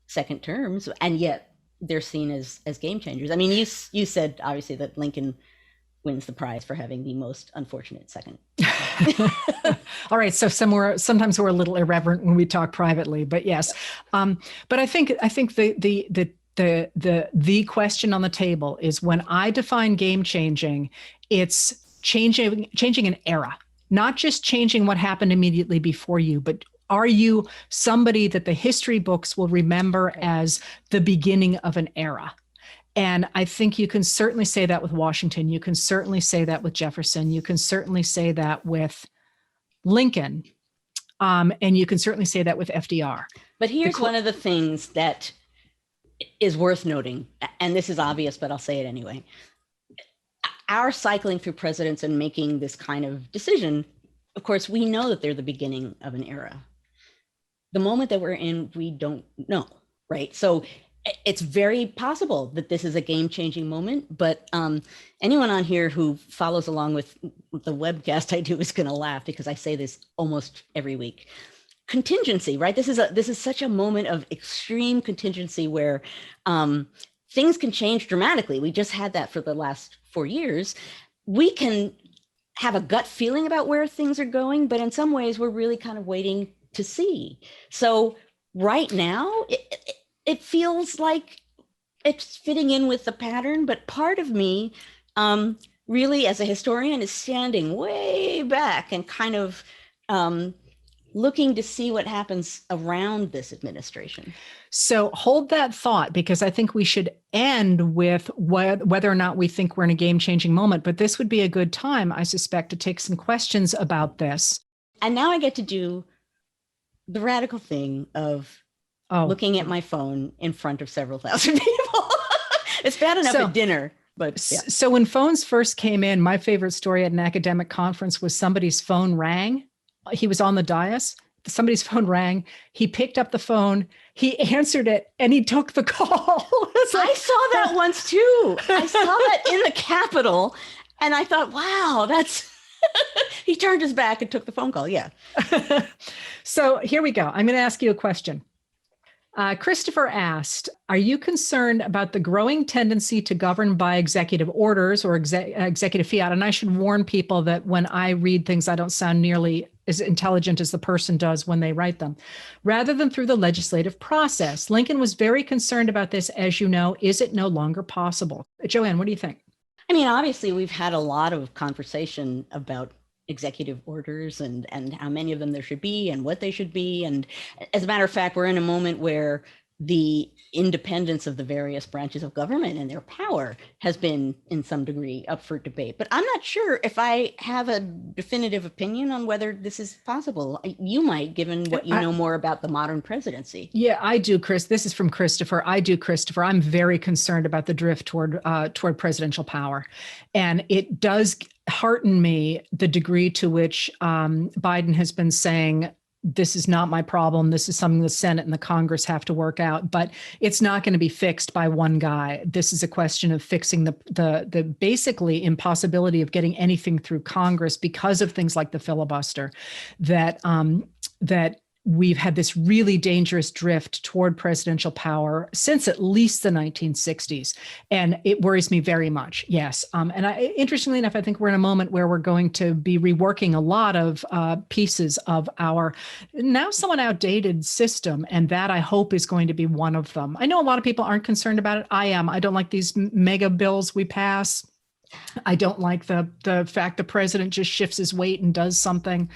second terms, and yet they're seen as game changers. I mean, you said, obviously, that Lincoln wins the prize for having the most unfortunate second. All right. So sometimes we're a little irreverent when we talk privately, but yes. But I think the question on the table is, when I define game changing, it's changing an era, not just changing what happened immediately before you, but are you somebody that the history books will remember as the beginning of an era? And I think you can certainly say that with Washington. You can certainly say that with Jefferson. You can certainly say that with Lincoln. And you can certainly say that with FDR. But here's one of the things that is worth noting, and this is obvious, but I'll say it anyway. Our cycling through presidents and making this kind of decision, of course, we know that they're the beginning of an era. The moment that we're in, we don't know, right? So it's very possible that this is a game-changing moment, but anyone on here who follows along with the webcast I do is going to laugh, because I say this almost every week. Contingency, right? This is such a moment of extreme contingency where things can change dramatically. We just had that for the last 4 years. We can have a gut feeling about where things are going, but in some ways we're really kind of waiting to see. So right now, it feels like it's fitting in with the pattern, but part of me really, as a historian, is standing way back and kind of looking to see what happens around this administration. So hold that thought, because I think we should end with whether or not we think we're in a game-changing moment. But this would be a good time, I suspect, to take some questions about this. And now I get to do the radical thing of looking at my phone in front of several thousand people. It's bad enough at dinner. But yeah. So when phones first came in, my favorite story at an academic conference was somebody's phone rang. He was on the dais. Somebody's phone rang. He picked up the phone. He answered it, and he took the call. I saw that once too. I saw that in the Capitol, and I thought, wow, that's... He turned his back and took the phone call. Yeah. So here we go. I'm going to ask you a question. Christopher asked, are you concerned about the growing tendency to govern by executive orders or executive fiat? And I should warn people that when I read things, I don't sound nearly as intelligent as the person does when they write them, rather than through the legislative process. Lincoln was very concerned about this, as you know. Is it no longer possible? Joanne, what do you think? I mean, obviously, we've had a lot of conversation about executive orders and how many of them there should be and what they should be. And as a matter of fact, we're in a moment where the independence of the various branches of government and their power has been in some degree up for debate. But I'm not sure if I have a definitive opinion on whether this is possible. You might, given what you know more about the modern presidency. Yeah, I do, Chris. This is from Christopher. I do, Christopher. I'm very concerned about the drift toward presidential power. And it does hearten me the degree to which Biden has been saying, this is not my problem. This is something the Senate and the Congress have to work out, but it's not going to be fixed by one guy. This is a question of fixing the basically impossibility of getting anything through Congress because of things like the filibuster, that we've had this really dangerous drift toward presidential power since at least the 1960s. And it worries me very much. Yes. And interestingly enough, I think we're in a moment where we're going to be reworking a lot of pieces of our now somewhat outdated system. And that, I hope, is going to be one of them. I know a lot of people aren't concerned about it. I am. I don't like these mega bills we pass. I don't like the fact the president just shifts his weight and does something.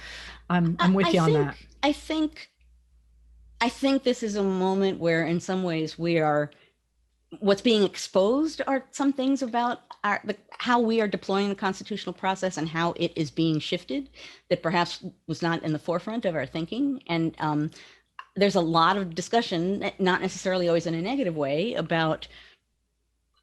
I'm with you on that. I think this is a moment where, in some ways, what's being exposed are some things about how we are deploying the constitutional process and how it is being shifted that perhaps was not in the forefront of our thinking. And there's a lot of discussion, not necessarily always in a negative way, about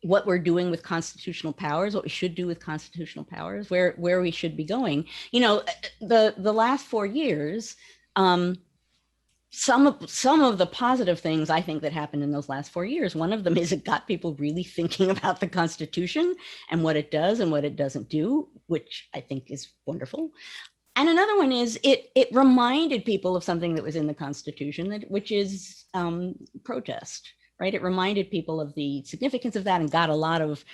what we're doing with constitutional powers, what we should do with constitutional powers, where we should be going. You know, the last 4 years, some of the positive things I think that happened in those last 4 years, one of them is it got people really thinking about the Constitution and what it does and what it doesn't do, which I think is wonderful. And another one is it reminded people of something that was in the Constitution, which is protest. right? It reminded people of the significance of that and got a lot of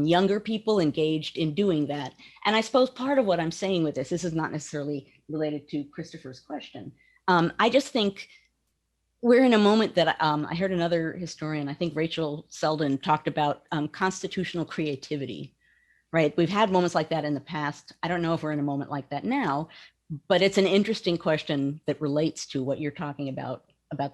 younger people engaged in doing that. And I suppose part of what I'm saying with this is not necessarily related to Christopher's question. I just think we're in a moment that I heard another historian, I think Rachel Selden, talked about constitutional creativity, right? We've had moments like that in the past. I don't know if we're in a moment like that now, but it's an interesting question that relates to what you're talking about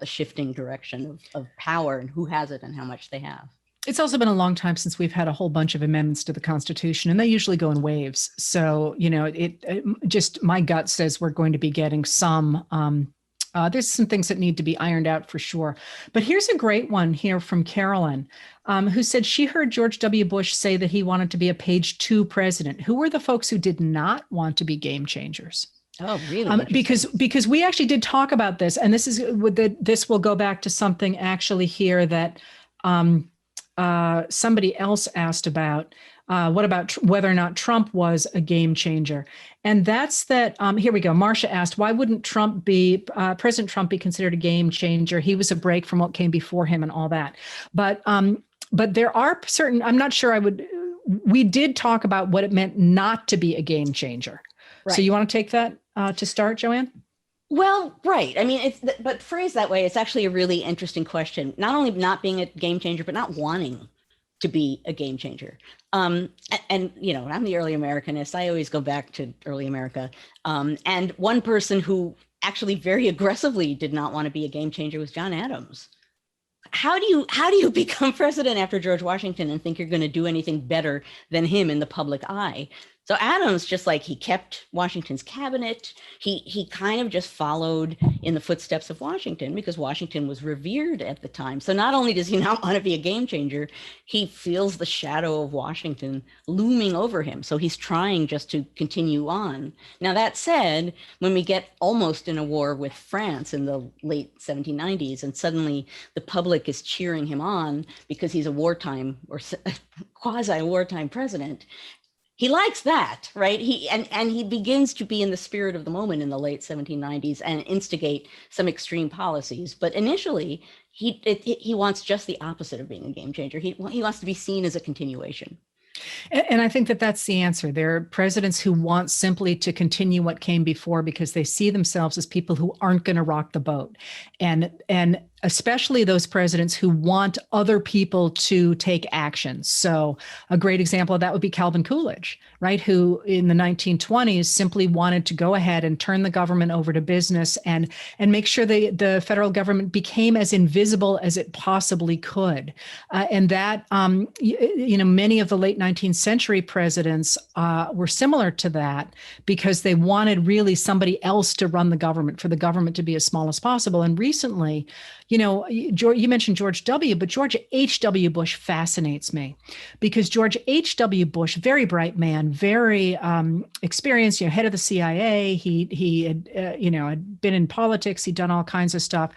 the shifting direction of power and who has it and how much they have. It's also been a long time since we've had a whole bunch of amendments to the Constitution, and they usually go in waves. So, it just, my gut says we're going to be getting some. There's some things that need to be ironed out for sure. But here's a great one here from Carolyn, who said she heard George W. Bush say that he wanted to be a page 2 president. Who were the folks who did not want to be game changers? Oh, really? Because we actually did talk about this, and this will go back to something actually here that somebody else asked about. What about whether or not Trump was a game changer? And that's that. Here we go. Marcia asked, why wouldn't President Trump be considered a game changer? He was a break from what came before him and all that. But there are certain, I'm not sure we did talk about what it meant not to be a game changer. Right. So you want to take that to start, Joanne? Well, right. I mean, but phrased that way, it's actually a really interesting question. Not only not being a game changer, but not wanting to be a game changer. And I'm the early Americanist. I always go back to early America. And one person who actually very aggressively did not want to be a game changer was John Adams. How do you become president after George Washington and think you're going to do anything better than him in the public eye? So Adams, just like he kept Washington's cabinet, he kind of just followed in the footsteps of Washington because Washington was revered at the time. So not only does he not want to be a game changer, he feels the shadow of Washington looming over him. So he's trying just to continue on. Now, that said, when we get almost in a war with France in the late 1790s, and suddenly the public is cheering him on because he's a wartime or quasi-wartime president, he likes that, right? He begins to be in the spirit of the moment in the late 1790s and instigate some extreme policies. But initially, he wants just the opposite of being a game changer. He wants to be seen as a continuation. And I think that that's the answer. There are presidents who want simply to continue what came before because they see themselves as people who aren't going to rock the boat. And especially those presidents who want other people to take action. So a great example of that would be Calvin Coolidge, right? Who in the 1920s simply wanted to go ahead and turn the government over to business and make sure the federal government became as invisible as it possibly could. And that, many of the late 19th century presidents were similar to that because they wanted really somebody else to run the government, for the government to be as small as possible. And recently, you mentioned George W., but George H.W. Bush fascinates me because George H.W. Bush, very bright man, very experienced, head of the CIA. He had, had been in politics. He'd done all kinds of stuff.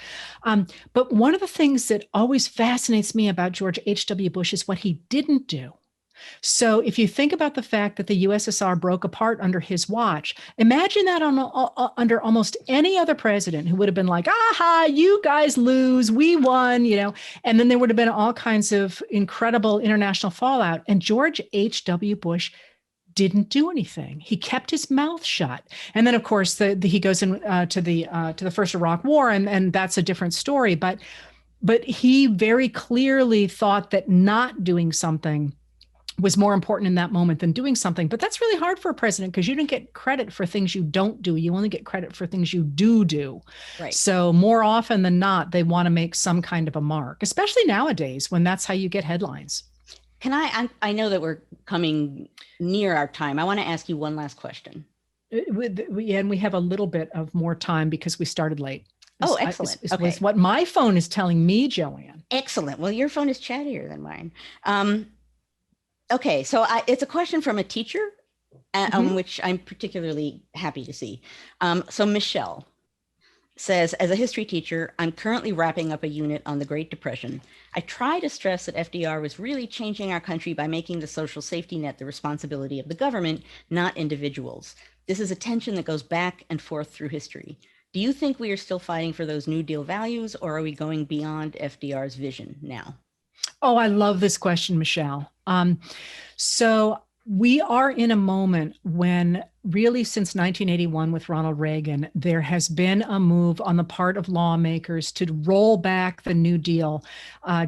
But one of the things that always fascinates me about George H.W. Bush is what he didn't do. So if you think about the fact that the USSR broke apart under his watch, imagine that under almost any other president who would have been like, aha, you guys lose, we won, and then there would have been all kinds of incredible international fallout. And George H.W. Bush didn't do anything. He kept his mouth shut. And then, of course, he goes in to the first Iraq War, and that's a different story. But he very clearly thought that not doing something was more important in that moment than doing something. But that's really hard for a president because you don't get credit for things you don't do. You only get credit for things you do. Right. So more often than not, they want to make some kind of a mark, especially nowadays when that's how you get headlines. Can I know that we're coming near our time. I want to ask you one last question. And we have a little bit of more time because we started late. Oh, excellent. Okay. What my phone is telling me, Joanne. Excellent. Well, your phone is chattier than mine. Okay, so it's a question from a teacher, which I'm particularly happy to see. So Michelle says, as a history teacher, I'm currently wrapping up a unit on the Great Depression. I try to stress that FDR was really changing our country by making the social safety net the responsibility of the government, not individuals. This is a tension that goes back and forth through history. Do you think we are still fighting for those New Deal values, or are we going beyond FDR's vision now? Oh, I love this question, Michelle. So we are in a moment when, really since 1981 with Ronald Reagan, there has been a move on the part of lawmakers to roll back the New Deal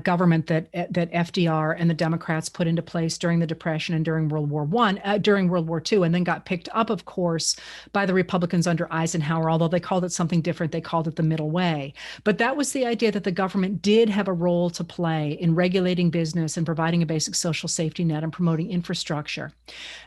government that FDR and the Democrats put into place during the Depression and during World War II, and then got picked up, of course, by the Republicans under Eisenhower, although they called it something different. They called it the middle way. But that was the idea that the government did have a role to play in regulating business and providing a basic social safety net and promoting infrastructure.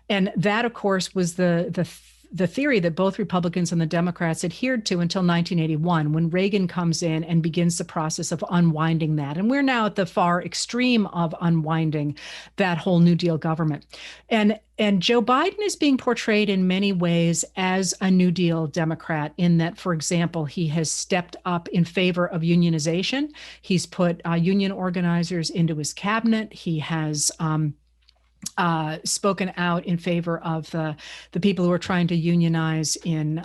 And that, of course, was the theory that both Republicans and the Democrats adhered to until 1981, when Reagan comes in and begins the process of unwinding that. And we're now at the far extreme of unwinding that whole New Deal government. And Joe Biden is being portrayed in many ways as a New Deal Democrat, in that, for example, he has stepped up in favor of unionization. He's put union organizers into his cabinet. He has spoken out in favor of the people who are trying to unionize in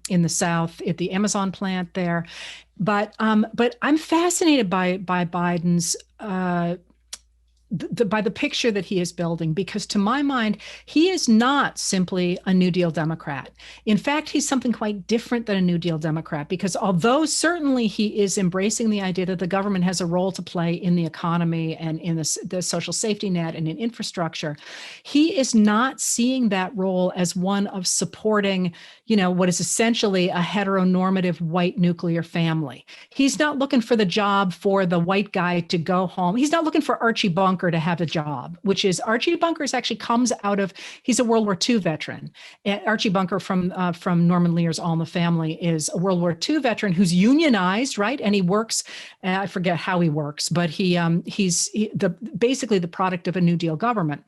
the South at the Amazon plant there. But I'm fascinated by Biden's by the picture that he is building, because to my mind, he is not simply a New Deal Democrat. In fact, he's something quite different than a New Deal Democrat, because although certainly he is embracing the idea that the government has a role to play in the economy and in the social safety net and in infrastructure, he is not seeing that role as one of supporting, what is essentially a heteronormative white nuclear family. He's not looking for the job for the white guy to go home. He's not looking for Archie Bunker to have a job, which is Archie Bunker actually comes out of, he's a World War II veteran. Archie Bunker from Norman Lear's All in the Family is a World War II veteran who's unionized, right? And he works, I forget how he works, but he's basically the product of a New Deal government.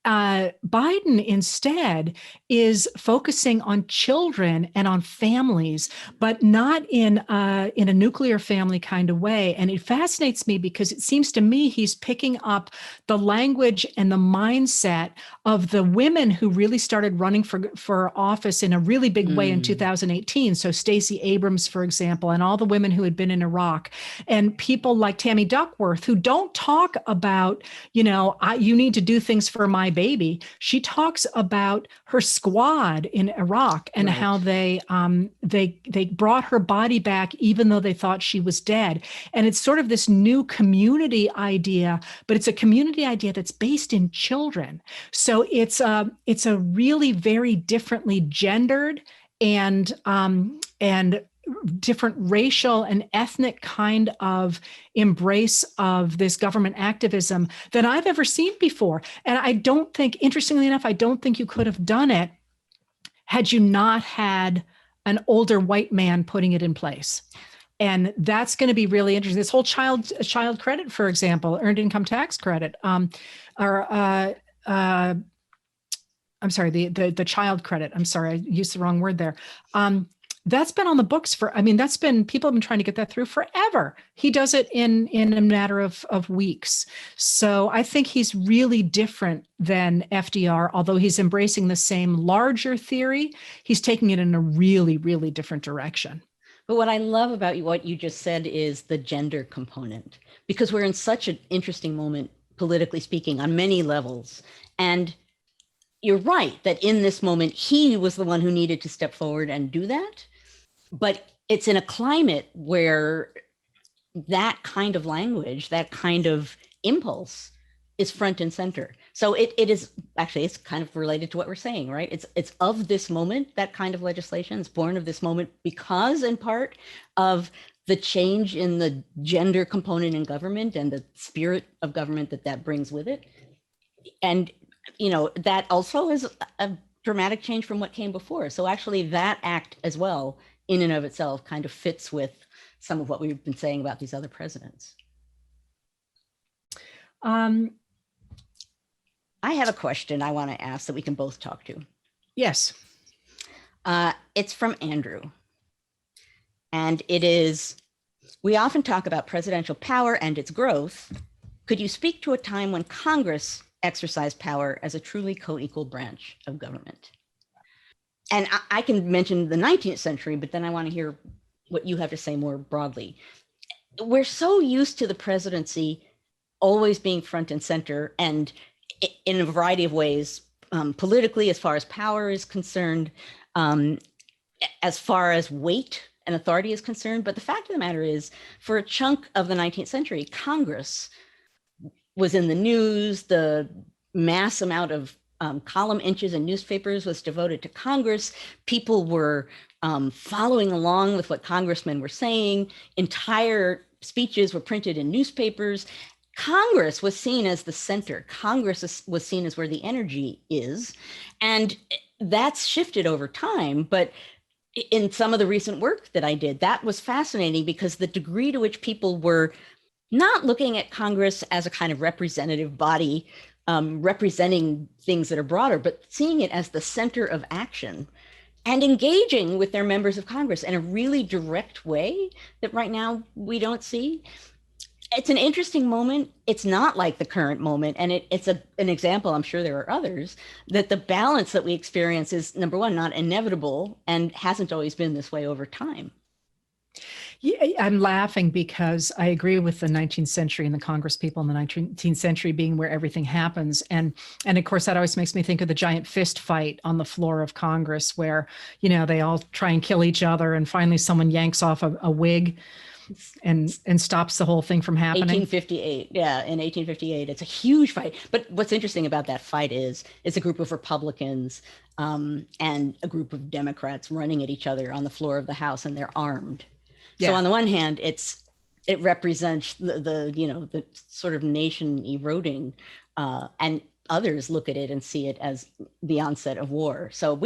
Biden instead is focusing on children and on families, but not in a nuclear family kind of way. And it fascinates me because it seems to me he's picking up the language and the mindset of the women who really started running for office in a really big way in 2018. So Stacey Abrams, for example, and all the women who had been in Iraq, and people like Tammy Duckworth, who don't talk about, you need to do things for my baby. She talks about her squad in Iraq and how they brought her body back even though they thought she was dead. And it's sort of this new community idea, but it's a community idea that's based in children. So it's a really very differently gendered and different racial and ethnic kind of embrace of this government activism than I've ever seen before. And I don't think, interestingly enough, I don't think you could have done it had you not had an older white man putting it in place. And that's going to be really interesting. This whole child credit, for example, earned income tax credit, the child credit. I'm sorry, I used the wrong word there. That's been on the books people have been trying to get that through forever. He does it in a matter of weeks. So I think he's really different than FDR, although he's embracing the same larger theory, he's taking it in a really, really different direction. But what I love about what you just said is the gender component, because we're in such an interesting moment, politically speaking, on many levels. And you're right that in this moment, he was the one who needed to step forward and do that. But it's in a climate where that kind of language, that kind of impulse is front and center. So it is actually, it's kind of related to what we're saying, right? It's of this moment, that kind of legislation is born of this moment because in part of the change in the gender component in government and the spirit of government that brings with it. And, that also is a dramatic change from what came before. So actually that act as well, in and of itself, kind of fits with some of what we've been saying about these other presidents. I have a question I want to ask that we can both talk to. Yes. It's from Andrew. And it is, we often talk about presidential power and its growth. Could you speak to a time when Congress exercised power as a truly co-equal branch of government? and I can mention the 19th century, but then I want to hear what you have to say more broadly. We're so used to the presidency always being front and center, and in a variety of ways, politically, as far as power is concerned, as far as weight and authority is concerned. But the fact of the matter is, for a chunk of the 19th century, Congress was in the news. The mass amount of column inches in newspapers was devoted to Congress. People were following along with what congressmen were saying. Entire speeches were printed in newspapers. Congress was seen as the center. Congress was seen as where the energy is. And that's shifted over time. But in some of the recent work that I did, that was fascinating, because the degree to which people were not looking at Congress as a kind of representative body, representing things that are broader, but seeing it as the center of action and engaging with their members of Congress in a really direct way that right now we don't see. It's an interesting moment. It's not like the current moment. And it's an example, I'm sure there are others, that the balance that we experience is, number one, not inevitable and hasn't always been this way over time. Yeah, I'm laughing because I agree with the 19th century and the Congress people in the 19th century being where everything happens. And of course, that always makes me think of the giant fist fight on the floor of Congress where, they all try and kill each other. And finally, someone yanks off a wig and stops the whole thing from happening. 1858. Yeah, in 1858, it's a huge fight. But what's interesting about that fight is it's a group of Republicans and a group of Democrats running at each other on the floor of the House, and they're armed. Yeah. So on the one hand, it represents the sort of nation eroding, and others look at it and see it as the onset of war. So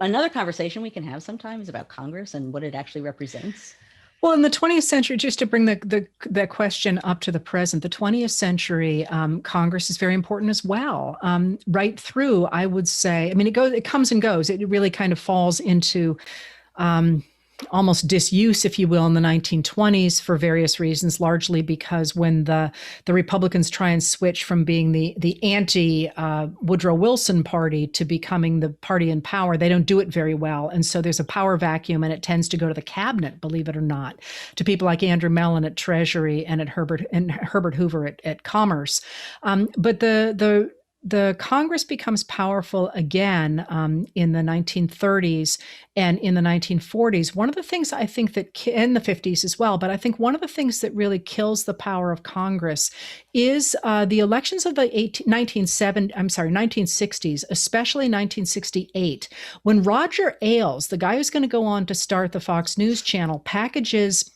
another conversation we can have sometime is about Congress and what it actually represents. Well, in the 20th century, just to bring the question up to the present, the 20th century, Congress is very important as well. Right through, I would say, it comes and goes. It really kind of falls into almost disuse, if you will, in the 1920s for various reasons, largely because when the Republicans try and switch from being the anti Woodrow Wilson party to becoming the party in power, they don't do it very well. And so there's a power vacuum, and it tends to go to the cabinet, believe it or not, to people like Andrew Mellon at Treasury and at Herbert Hoover at Commerce. But the Congress becomes powerful again in the 1930s and in the 1940s. One of the things I think that, in the 50s as well, but I think one of the things that really kills the power of Congress is the elections of the 1960s, especially 1968, when Roger Ailes, the guy who's going to go on to start the Fox News Channel, packages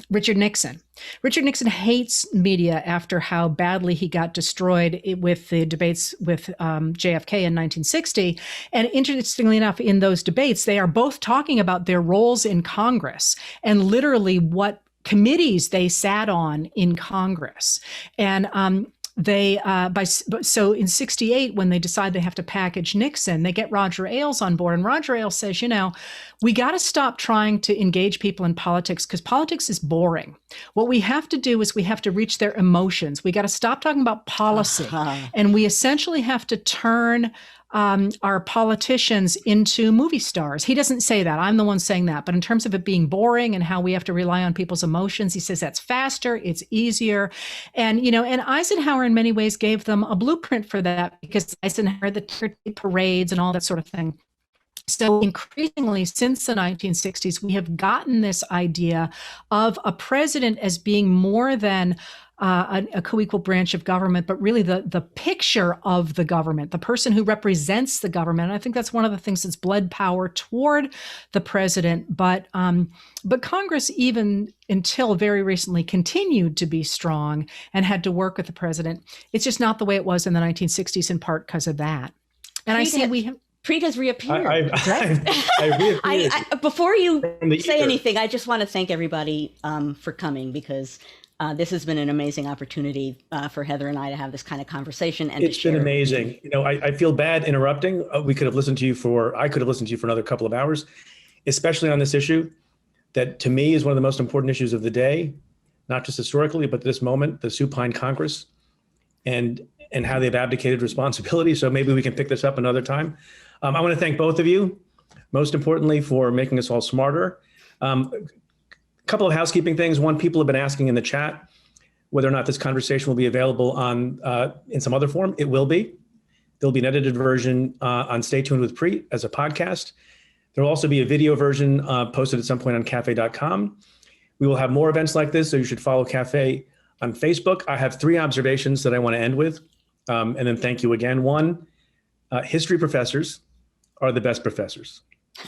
Richard Nixon. Richard Nixon hates media after how badly he got destroyed with the debates with JFK in 1960. And interestingly enough, in those debates, they are both talking about their roles in Congress and literally what committees they sat on in Congress. And so in 68, when they decide they have to package Nixon, they get Roger Ailes on board. And Roger Ailes says, we got to stop trying to engage people in politics because politics is boring. What we have to do is we have to reach their emotions. We got to stop talking about policy. And we essentially have to turn our politicians into movie stars. He doesn't say that. I'm the one saying that. But in terms of it being boring and how we have to rely on people's emotions, he says that's faster, it's easier. And, and Eisenhower in many ways gave them a blueprint for that, because Eisenhower had the parades and all that sort of thing. So increasingly, since the 1960s, we have gotten this idea of a president as being more than a co-equal branch of government, but really the picture of the government, the person who represents the government. And I think that's one of the things that's bled power toward the president. But Congress, even until very recently, continued to be strong and had to work with the president. It's just not the way it was in the 1960s, in part because of that. And I see we have. Preet has reappeared. I reappeared. Before you say anything, I just want to thank everybody for coming, because this has been an amazing opportunity for Heather and I to have this kind of conversation. And it's been amazing. I feel bad interrupting. I could have listened to you for another couple of hours, especially on this issue that to me is one of the most important issues of the day, not just historically, but this moment, the supine Congress and how they've abdicated responsibility. So maybe we can pick this up another time. I want to thank both of you most importantly, for making us all smarter. A couple of housekeeping things. One, people have been asking in the chat whether or not this conversation will be available on in some other form. It will be. There'll be an edited version on Stay Tuned with Preet as a podcast. There will also be a video version posted at some point on cafe.com. We will have more events like this, so you should follow Cafe on Facebook. I have 3 observations that I want to end with, and then thank you again. One, history professors are the best professors.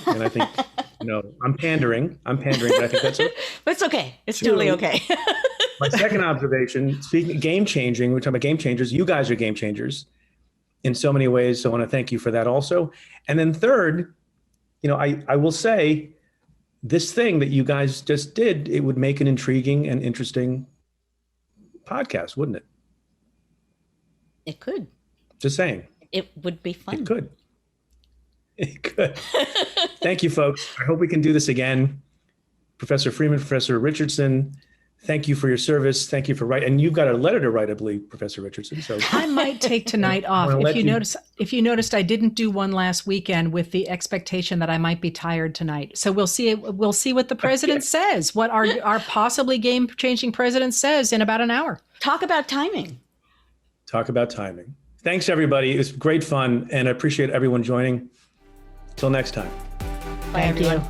And I think, I'm pandering, but I think that's okay. But it's okay. It's totally okay. My second observation, speaking of game changing, we're talking about game changers. You guys are game changers in so many ways. So I want to thank you for that also. And then third, I will say this thing that you guys just did, it would make an intriguing and interesting podcast, wouldn't it? It could. Just saying. It would be fun. It could. It could. Thank you, folks. I hope we can do this again. Professor Freeman, Professor Richardson, thank you for your service. Thank you for writing. And you've got a letter to write, I believe, Professor Richardson. So I might take tonight off. If you noticed, I didn't do one last weekend with the expectation that I might be tired tonight. So we'll see. We'll see what the president says. What our possibly game-changing president says in about an hour. Talk about timing. Thanks, everybody. It was great fun, and I appreciate everyone joining. Till next time. Bye, everyone.